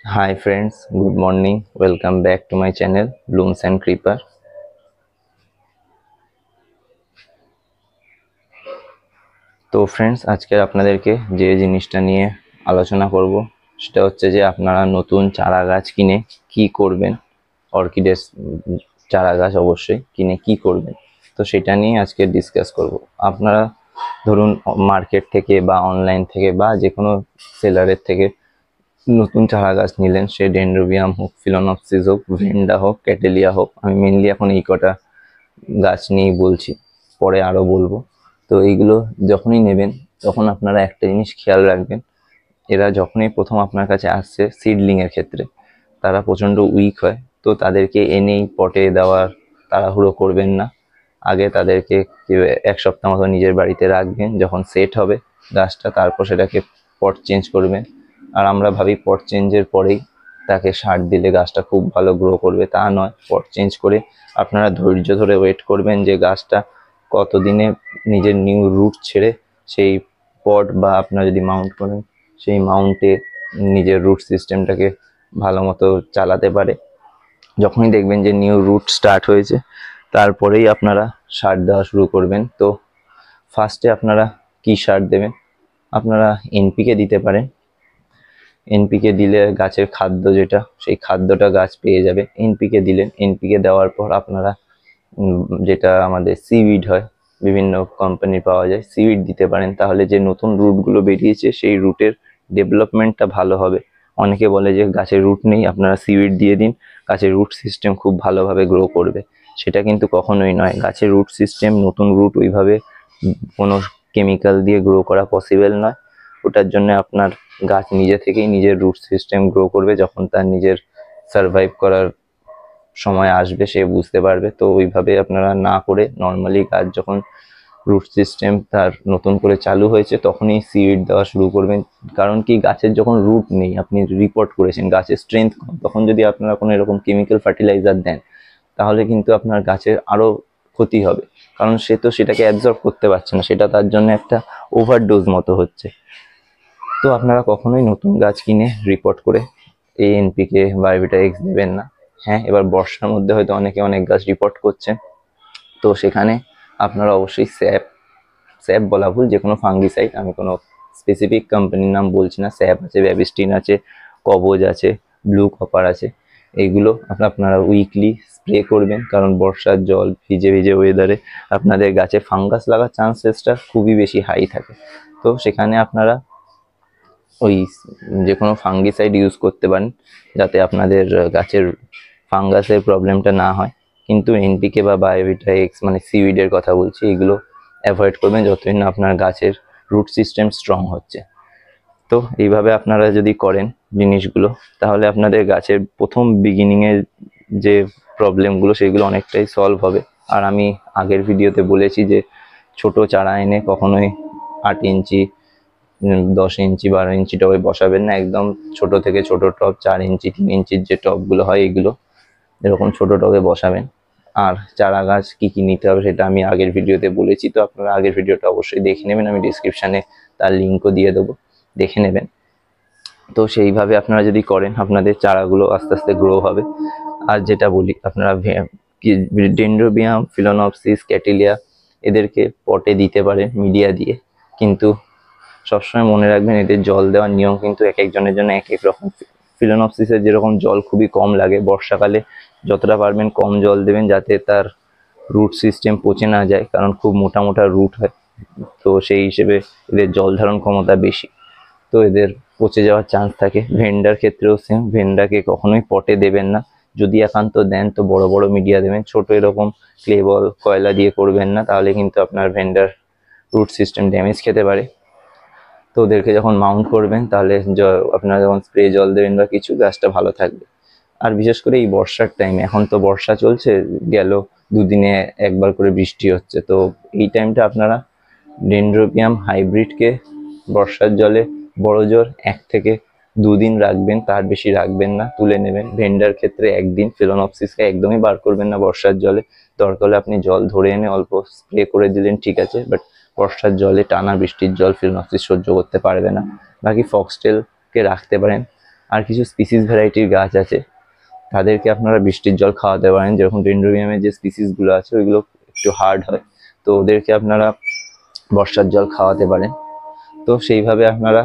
Hi friends, good morning. Welcome back to my channel Blooms and Creeper. তো friends, আজকে আপনাদেরকে যে জিনিসটা নিয়ে আলোচনা করব সেটা হচ্ছে যে আপনারা নতুন চারা গাছ কিনে কি করবেন। অর্কিডের চারা গাছ অবশ্যই কিনে কি করবেন, তো সেটা নিয়ে আজকে ডিসকাস করব। আপনারা ধরুন মার্কেট থেকে বা অনলাইন থেকে বা যে কোনো সেলারের থেকে নতুন চারা গাছ নিলেন, সে ডেনড্রোবিয়াম হোক, ফিলোনপসিস হোক, ভেন্ডা হোক, ক্যাটেলিয়া হোক। আমি মেনলি এখন এই কটা গাছ নিয়েই বলছি, পরে আরও বলবো। তো এইগুলো যখনই নেবেন তখন আপনারা একটা জিনিস খেয়াল রাখবেন, এরা যখনই প্রথম আপনার কাছে আসছে সিডলিংয়ের ক্ষেত্রে তারা প্রচণ্ড উইক হয়। তো তাদেরকে এনেই পটে দেওয়ার তাড়াহুড়ো করবেন না। আগে তাদেরকে এক সপ্তাহ মতো নিজের বাড়িতে রাখবেন, যখন সেট হবে গাছটা তারপর সেটাকে পট চেঞ্জ করবেন। আর আমরা ভাবি পট চেঞ্জের পরেই তাকে সার দিলে গাছটা খুব ভালো গ্রো করবে, তা নয়। পট চেঞ্জ করে আপনারা ধৈর্য ধরে ওয়েট করবেন যে গাছটা কতদিনে নিজের নিউ রুট ছেড়ে সেই পট বা আপনারা যদি মাউন্ট করেন সেই মাউন্টে নিজের রুট সিস্টেমটাকে ভালো মতো চালাতে পারে। যখনই দেখবেন যে নিউ রুট স্টার্ট হয়েছে তারপরেই আপনারা সার দেওয়া শুরু করবেন। তো ফার্স্টে আপনারা কি সার দেবেন? আপনারা এনপিকে দিতে পারেন। এনপিকে দিলে গাছের খাদ্য যেটা, সেই খাদ্যটা গাছ পেয়ে যাবে। এনপিকে দিলেন, এনপিকে দেওয়ার পর আপনারা যেটা আমাদের সিউইড হয়, বিভিন্ন কোম্পানির পাওয়া যায়, সিউইড দিতে পারেন। তাহলে যে নতুন রুটগুলো বেরিয়েছে সেই রুটের ডেভেলপমেন্টটা ভালো হবে। অনেকে বলে যে গাছের রুট নেই, আপনারা সিউইড দিয়ে দিন, গাছের রুট সিস্টেম খুব ভালোভাবে গ্রো করবে। সেটা কিন্তু কখনোই নয়। গাছের রুট সিস্টেম, নতুন রুট ওইভাবে কোনো কেমিক্যাল দিয়ে গ্রো করা পসিবল নয়। ওটার জন্য আপনার গাছ নিজে থেকেই নিজের রুট সিস্টেম গ্রো করবে। যখন তার নিজের সারভাইভ করার সময় আসবে সে বুঝতে পারবে। তো ওইভাবে আপনারা না করে নর্মালি গাছ যখন রুট সিস্টেম তার নতুন করে চালু হয়েছে তখনই সিড দেওয়া শুরু করবেন। কারণ কি, গাছের যখন রুট নেই, আপনি রিপোর্ট করেছেন গাছের স্ট্রেংথ কম, তখন যদি আপনারা কোনো এরকম কেমিক্যাল ফার্টিলাইজার দেন তাহলে কিন্তু আপনার গাছের আরও ক্ষতি হবে। কারণ সে তো সেটাকে অ্যাবজর্ব করতে পারছে না, সেটা তার জন্য একটা ওভারডোজ মতো হচ্ছে। তো আপনারা কখনোই নতুন গাছ কিনে রিপোর্ট করে এই এনপিকে বায়োভিটা এক্স দেবেন না। হ্যাঁ, এবার বর্ষার মধ্যে হয়তো অনেকে অনেক গাছ রিপোর্ট করছেন, তো সেখানে আপনারা অবশ্যই স্যাপ, স্যাপ বলা ভুল, যে কোনো ফাঙ্গিসাইড, আমি কোনো স্পেসিফিক কোম্পানির নাম বলছি না, স্যাপ আছে, ব্যাবিস্টিন আছে, কবজ আছে, ব্লু কপার আছে, এইগুলো আপনারা উইকলি স্প্রে করবেন। কারণ বর্ষার জল ভিজে ভিজে ওয়েদারে আপনাদের গাছে ফাঙ্গাস লাগার চান্সেসটা খুবই বেশি হাই থাকে। তো সেখানে আপনারা ওই যে কোনো ফাঙ্গিসাইড ইউজ করতে পারেন যাতে আপনাদের গাছের ফাঙ্গাসের প্রবলেমটা না হয়। কিন্তু এনপিকে বা বায়োভিটা এক্স মানে সিউইডের কথা বলছি, এগুলো অ্যাভয়েড করবেন যতদিন না আপনার গাছের রুট সিস্টেম স্ট্রং হচ্ছে। তো এইভাবে আপনারা যদি করেন জিনিসগুলো, তাহলে আপনাদের গাছের প্রথম বিগিনিংয়ের যে প্রবলেমগুলো সেগুলো অনেকটাই সলভ হবে। আর আমি আগের ভিডিওতে বলেছি যে ছোট চারা এনে কখনোই 8 ইঞ্চি 10 ইঞ্চি 12 ইঞ্চি টবে বসাবেন না। একদম ছোট থেকে ছোট টব, 4 ইঞ্চি 3 ইঞ্চির যে টবগুলো হয় এগুলো এরকম ছোট টবে বসাবেন। আর চারা গাছ কি কি নিতে হবে সেটা আমি আগের ভিডিওতে বলেছি, তো আপনারা আগের ভিডিওটা অবশ্যই দেখে নেবেন, আমি ডিসক্রিপশানে তার লিঙ্কও দিয়ে দেবো, দেখে নেবেন। তো সেইভাবে আপনারা যদি করেন আপনাদের চারাগুলো আস্তে আস্তে গ্রো হবে। আর যেটা বলি, আপনারা ডেনড্রোবিয়াম, ফিলোনপসিস, ক্যাটেলিয়া এদেরকে পটে দিতে পারেন মিডিয়া দিয়ে, কিন্তু সবসময় মনে রাখবেন এদের জল দেওয়ার নিয়ম কিন্তু এক একজনের জন্য এক এক রকম। ফিলোনপসিসের যেরকম জল খুবই কম লাগে, বর্ষাকালে যতটা পারবেন কম জল দেবেন যাতে তার রুট সিস্টেম পচে না যায়, কারণ খুব মোটা মোটা রুট হয়। তো সেই হিসেবে এদের জল ধারণ ক্ষমতা বেশি, তো এদের পচে যাওয়ার চান্স থাকে। ভেন্ডার ক্ষেত্রেও সেম, ভেন্ডাকে কখনোই পটে দেবেন না। যদি একান্ত দেন তো বড় বড় মিডিয়া দেবেন, ছোট এরকম ক্লে বল কয়লা দিয়ে করবেন না, তাহলে কিন্তু আপনার ভেন্ডার রুট সিস্টেম ড্যামেজ খেতে পারে। তো ওদেরকে যখন মাউন্ট করবেন তাহলে আপনারা যখন স্প্রে জল দেবেন বা কিছু, গাছটা ভালো থাকবে। আর বিশেষ করে এই বর্ষার টাইমে, এখন তো বর্ষা চলছে, গেল দুদিনে একবার করে বৃষ্টি হচ্ছে, তো এই টাইমটা আপনারা ডেনড্রোবিয়াম হাইব্রিডকে বর্ষার জলে বড় জোর 1 থেকে 2 দিন রাখবেন, তার বেশি রাখবেন না, তুলে নেবেন। ভেন্ডার ক্ষেত্রে 1 দিন। ফিলোনপসিসকে একদমই বার করবেন না বর্ষার জলে। দরকার হলে আপনি জল ধরে এনে অল্প স্প্রে করে দিলেন, ঠিক আছে, বাট বর্ষার জলে টানা বৃষ্টির জল ফিলোনপসিস সহ্য করতে পারবে না। বাকি ফক্সটেলকে রাখতে পারেন আর কিছু স্পিসিস ভ্যারাইটির গাছ আছে, তাদেরকে আপনারা বৃষ্টির জল খাওয়াতে পারেন। যেরকম ডেনড্রোবিয়ামের যে স্পিসিসগুলো আছে ওইগুলো একটু হার্ড হয়, তো ওদেরকে আপনারা বর্ষার জল খাওয়াতে পারেন। তো সেইভাবে আপনারা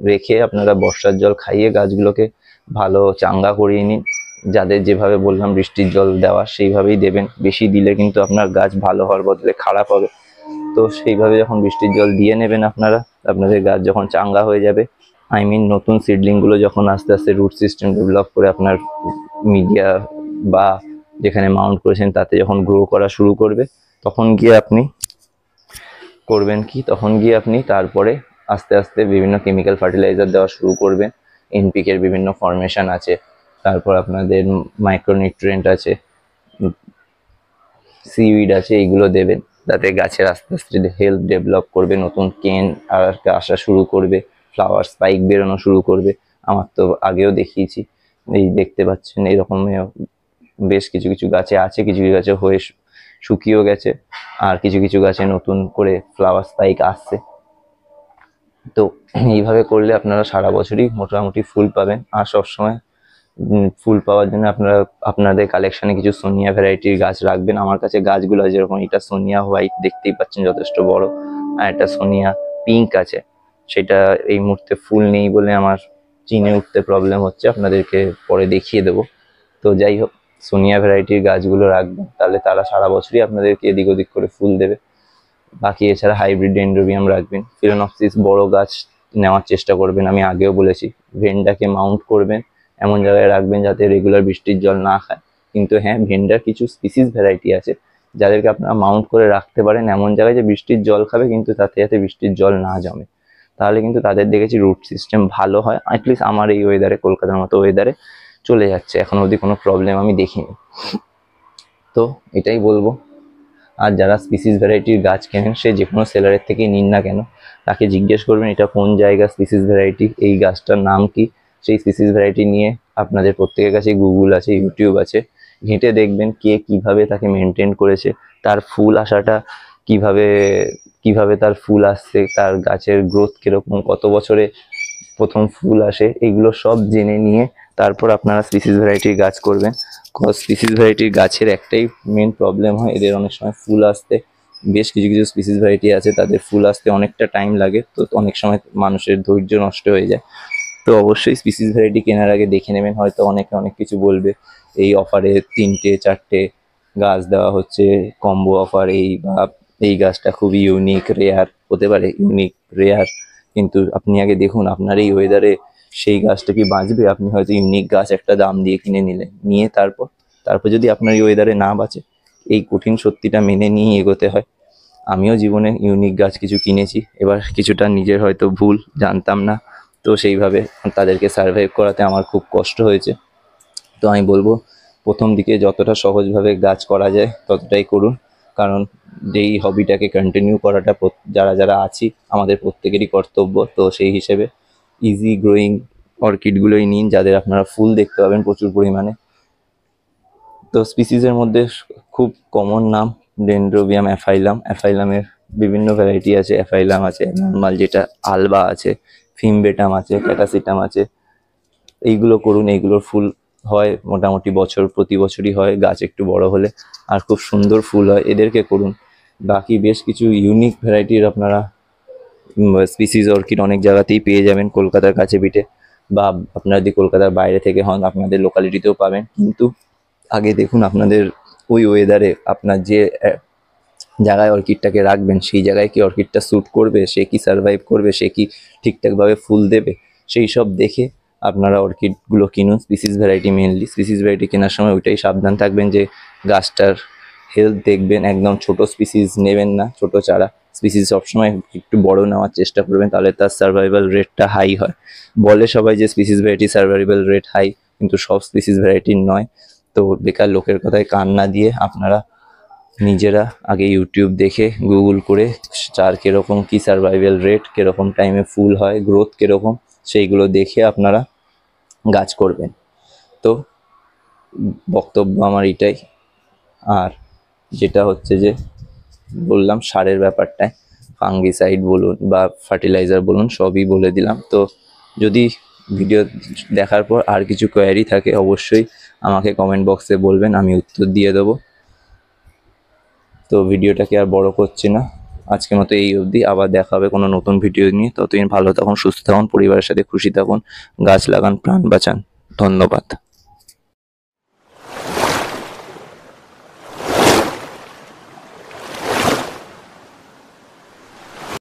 রেখে আপনারা বর্ষার জল খাইয়ে গাছগুলোকে ভালো চাঙ্গা করিয়ে নিন। যাদের যেভাবে বললাম বৃষ্টির জল দেওয়া সেইভাবেই দেবেন। বেশি দিলে কিন্তু আপনার গাছ ভালো হওয়ার বদলে খারাপ হবে। তো সেইভাবে যখন বৃষ্টির জল দিয়ে নেবেন আপনারা, আপনাদের গাছ যখন চাঙ্গা হয়ে যাবে, নতুন সিডলিংগুলো যখন আস্তে আস্তে রুট সিস্টেম ডেভেলপ করে আপনার মিডিয়া বা যেখানে মাউন্ট করেছেন তাতে যখন গ্রো করা শুরু করবে, তখন গিয়ে আপনি করবেন কি, তখন গিয়ে আপনি তারপরে আস্তে আস্তে বিভিন্ন কেমিক্যাল ফার্টিলাইজার দেওয়া শুরু করবেন। এনপিকের বিভিন্ন ফরমেশন আছে, তারপর আপনাদের মাইক্রোনিউট্রিয়েন্ট আছে, সিউইড আছে, এইগুলো দেবেন যাতে গাছের আস্তে আস্তে হেলথ ডেভেলপ করবে, নতুন কেন আর আসা শুরু করবে, ফ্লাওয়ার স্পাইক বেরোনো শুরু করবে। আমার তো আগেও দেখিয়েছি, এই দেখতে পাচ্ছেন এইরকম বেশ কিছু কিছু গাছে আছে, কিছু কিছু গাছে হয়ে শুকিয়েও গেছে, আর কিছু কিছু গাছে নতুন করে ফ্লাওয়ার স্পাইক আসছে। তো এইভাবে করলে আপনারা সারা বছরই মোটামুটি ফুল পাবেন। আর সবসময় ফুল পাওয়ার জন্য আপনারা আপনাদের কালেকশনে কিছু সোনিয়া ভ্যারাইটির গাছ রাখবেন। আমার কাছে গাছগুলো আছে, যেরকম এটা সোনিয়া হোয়াইট, দেখতেই পাচ্ছেন যথেষ্ট বড়, আর একটা সোনিয়া পিঙ্ক আছে, সেটা এই মুহূর্তে ফুল নেই বলে আমার চিনে উঠতে প্রবলেম হচ্ছে, আপনাদেরকে পরে দেখিয়ে দেবো। তো যাই হোক, সোনিয়া ভ্যারাইটির গাছগুলো রাখবেন, তাহলে তারা সারা বছরই আপনাদেরকে এদিক ওদিক করে ফুল দেবে। বাকি এছাড়া হাইব্রিড ডেনড্রোবিয়াম রাখবেন, ফিলোনপসিস বড় গাছ নেওয়ার চেষ্টা করবেন, আমি আগেও বলেছি। ভেন্ডাকে মাউন্ট করবেন, এমন জায়গায় রাখবেন যাতে রেগুলার বৃষ্টির জল না খায়। কিন্তু হ্যাঁ, ভেন্ডার কিছু স্পিসিস ভ্যারাইটি আছে যাদেরকে আপনারা মাউন্ট করে রাখতে পারেন এমন জায়গায় যে বৃষ্টির জল খাবে কিন্তু তাতে যাতে বৃষ্টির জল না জমে, তাহলে কিন্তু তাদের দেখেছি রুট সিস্টেম ভালো হয়। অ্যাটলিস্ট আমার এই ওয়েদারে, কলকাতার মতো ওয়েদারে চলে যাচ্ছে, এখন অবধি কোনো প্রবলেম আমি দেখিনি। তো এটাই বলবো। আর যারা স্পিসিস ভ্যারাইটির গাছ কেনেন, সে যে কোনো সেলারের থেকে নিন না কেন, তাকে জিজ্ঞেস করবেন এটা কোন জায়গা স্পিসিস ভ্যারাইটি, এই গাছটার নাম কি। সেই স্পিসিস ভ্যারাইটি নিয়ে আপনাদের প্রত্যেকের কাছে গুগল আছে, ইউটিউব আছে, ঘেঁটে দেখবেন কে কিভাবে তাকে মেনটেন করেছে, তার ফুল আসাটা কিভাবে কিভাবে তার ফুল আসছে, তার গাছের গ্রোথ কিরকম, কত বছরে প্রথম ফুল আসে, এগুলো সব জেনে নিয়ে তারপর আপনারা স্পিসিস ভ্যারাইটির গাছ করবেন। স্পিসিস ভ্যারাইটির গাছের একটাই মেন প্রবলেম হয়, এদের অনেক সময় ফুল আসতে, বেশ কিছু কিছু স্পিসিস ভ্যারাইটি আছে তাদের ফুল আসতে অনেকটা টাইম লাগে, তো অনেক সময় মানুষের ধৈর্য নষ্ট হয়ে যায়। তো অবশ্যই স্পিসিস ভ্যারাইটি কেনার আগে দেখে নেবেন, হয়তো অনেকে অনেক কিছু বলবে, এই অফারে 3টে 4টে গাছ দেওয়া হচ্ছে, কম্বো অফার, এই বা এই গাছটা খুবই ইউনিক রেয়ার হতে পারে, ইউনিক রেয়ার, কিন্তু আপনি আগে দেখুন আপনার এই ওয়েদারে সেই গাছটা কি বাঁচবে। আপনি হয়তো ইউনিক গাছ একটা দাম দিয়ে কিনে নিলেন, নিয়ে তারপর যদি আপনার এই ওয়েদারে না বাঁচে, এই কঠিন সত্যিটা মেনে নিয়ে এগোতে হয়। আমিও জীবনে ইউনিক গাছ কিছু কিনেছি, এবার কিছুটা নিজের হয়তো ভুল, জানতাম না, তো সেইভাবে তাদেরকে সার্ভাইভ করাতে আমার খুব কষ্ট হয়েছে। তো আমি বলবো প্রথম দিকে যতটা সহজভাবে গাছ করা যায় ততটাই করুন, কারণ যেই হবিটাকে কন্টিনিউ করাটা যারা যারা আছি আমাদের প্রত্যেকেরই কর্তব্য। তো সেই হিসেবে ইজি গ্রোয়িং অর্কিডগুলোই নিন, যাদের আপনারা ফুল দেখতে পাবেন প্রচুর পরিমাণে। তো স্পিসিসের মধ্যে খুব কমন নাম ডেনড্রোবিয়াম অ্যাফাইলাম, অ্যাফাইলামের বিভিন্ন ভ্যারাইটি আছে, অ্যাফাইলাম আছে নর্মাল যেটা, আলবা আছে, ফিমবেটাম আছে, ক্যাটাসিটাম আছে, এইগুলো করুন। এইগুলোর ফুল হয় মোটামুটি প্রতি বছরই হয়, গাছ একটু বড় হলে, আর খুব সুন্দর ফুল হয়, এদেরকে করুন। বাকি বেশ কিছু ইউনিক ভ্যারাইটির আপনারা স্পিসিস অর্কিড অনেক জায়গাতেই পেয়ে যাবেন কলকাতার কাছে পিঠে, বা আপনারা যদি কলকাতার বাইরে থেকে হন আপনাদের লোকালিটিতেও পাবেন। কিন্তু আগে দেখুন আপনাদের ওই ওয়েদারে আপনার যে জায়গায় অর্কিডটাকে রাখবেন সেই জায়গায় কি অর্কিডটা স্যুট করবে, সে কি সার্ভাইভ করবে, সে কি ঠিকঠাকভাবে ফুল দেবে, সেই সব দেখে আপনারা অর্কিডগুলো কিনুন। Species variety mainly, species variety কেনার সময় ওইটাই সাবধান থাকবেন যে গাছটার হেলথ দেখবেন, একদম ছোট স্পিসিস নেবেন না, ছোট চারা স্পিসিস সবসময় একটু বড় নেওয়ার চেষ্টা করবেন, তাহলে তার সার্ভাইভাল রেটটা হাই হয়। বলে সবাই যে species variety survival rate high, কিন্তু সব স্পিসিস ভ্যারাইটির নয়। তো বেকার লোকের কথায় কান না দিয়ে আপনারা নিজেরা আগে ইউটিউব দেখে গুগল করে চার কীরকম কী সার্ভাইভাল রেট, কীরকম টাইমে ফুল হয়, গ্রোথ কীরকম, সেইগুলো দেখে আপনারা গাছ করবেন। তো বক্তব্য আমার এটাই। আর যেটা হচ্ছে যে বললাম সারের ব্যাপারটায়, ফাঙ্গিসাইড বলুন বা ফার্টিলাইজার বলুন সবই বলে দিলাম। তো যদি ভিডিও দেখার পর আর কিছু কোয়ারি থাকে অবশ্যই আমাকে কমেন্ট বক্সে বলবেন, আমি উত্তর দিয়ে দেবো। তো ভিডিওটাকে আর বড় করছি না, আজকের মতো এই অবধি। আবার দেখা হবে কোনো নতুন ভিডিও নিয়ে। ততদিন ভালো থাকুন, সুস্থ থাকুন, পরিবারের সাথে খুশি থাকুন, গাছ লাগান, প্রাণ বাঁচান। ধন্যবাদ।